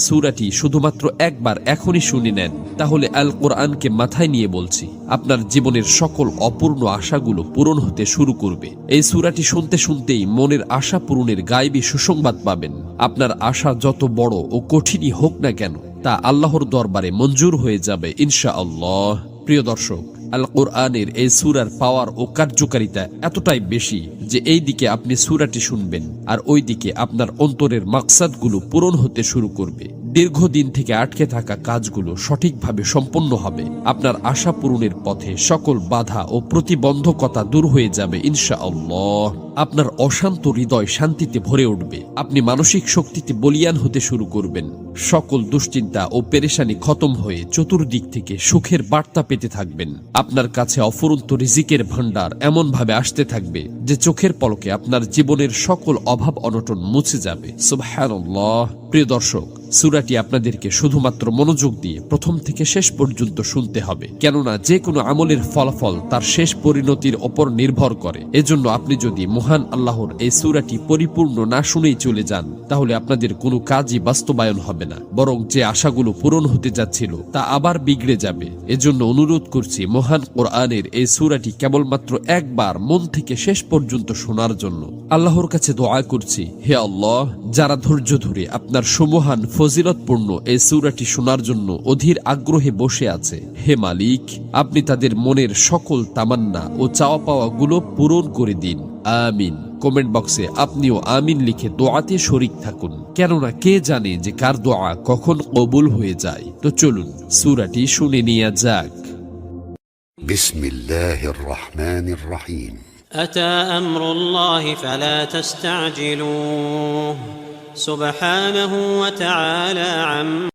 সূরাটি শুধুমাত্র একবার এখনই শুনে নেন, তাহলে আল কোরআনকে মাথায় নিয়ে বলছি, আপনার জীবনের সকল অপূর্ণ আশাগুলো পূরণ হতে শুরু করবে। এই সূরাটি শুনতে শুনতেই মনের আশা পূরণের গায়েবী সুসংবাদ পাবেন। আপনার আশা যত বড় ও কঠিনই হোক না কেন, তা আল্লাহর দরবারে মঞ্জুর হয়ে যাবে ইনশাআল্লাহ। প্রিয় দর্শক, আল কোরআনের এই সূরার পাওয়ার ও কার্যকারিতা এতটাই বেশি যে এই দিকে আপনি সূরাটি শুনবেন আর ওই দিকে আপনার অন্তরের মাকসাদগুলো পূরণ হতে শুরু করবে। দীর্ঘদিন থেকে আটকে থাকা কাজগুলো সঠিকভাবে সম্পন্ন হবে। আপনার আশা পূরণের পথে সকল বাধা ও প্রতিবন্ধকতা দূর হয়ে যাবে ইনশাআল্লাহ। আপনার অশান্ত হৃদয় শান্তিতে ভরে উঠবে। আপনি মানসিক শক্তিতে বলীয়ান হতে শুরু করবেন। সকল দুশ্চিন্তা ও পেরেশানি খতম হয়ে চতুর্দিক থেকে সুখের বার্তা পেতে থাকবেন। আপনার কাছে অফুরন্ত রিজিকের ভান্ডার এমনভাবে আসতে থাকবে যে চোখের পলকে আপনার জীবনের সকল অভাব অনটন মুছে যাবে। সুবহানাল্লাহ। প্রিয় দর্শক, সূরাটি আপনাদেরকে শুধুমাত্র মনোযোগ দিয়ে প্রথম থেকে শেষ পর্যন্ত শুনতে হবে, কেননা যে কোনো আমলের ফলাফল তার শেষ পরিণতির ওপর নির্ভর করে। এজন্য আপনি যদি মহান আল্লাহর এই সূরাটি পরিপূর্ণ না শুনেই চলে যান, তাহলে আপনাদের কোনো কাজই বাস্তবায়ন হবে না, বরং যে আশাগুলো পূরণ হতে যাচ্ছিল তা আবার বিগড়ে যাবে। এজন্য অনুরোধ করছি মহান কোরআনের এই সূরাটি কেবলমাত্র একবার মন থেকে শেষ পর্যন্ত শোনার জন্য। আল্লাহর কাছে দোয়া করছি, হে আল্লাহ, যারা ধৈর্য ধরে আপনার সুমহান ফজিলতপূর্ণ এই সূরাটি শোনার জন্য অধীর আগ্রহে বসে আছে, হে মালিক, আপনি তাদের মনের সকল তামান্না ও চাওয়া পাওয়া গুলো পূরণ করে দিন। আমিন। কমেন্ট বক্সে আপনিও আমিন লিখে দোয়াতে শরীক থাকুন, কেননা কে জানে যে কার দোয়া কখন কবুল হয়ে যায়। তো চলুন সূরাটি শুনে নেওয়া যাক। বিসমিল্লাহির রহমানির রহিম। আতা আমরুল্লাহি ফালা তাস্তাজিলুহু সুবহানাহু ওয়া তাআলা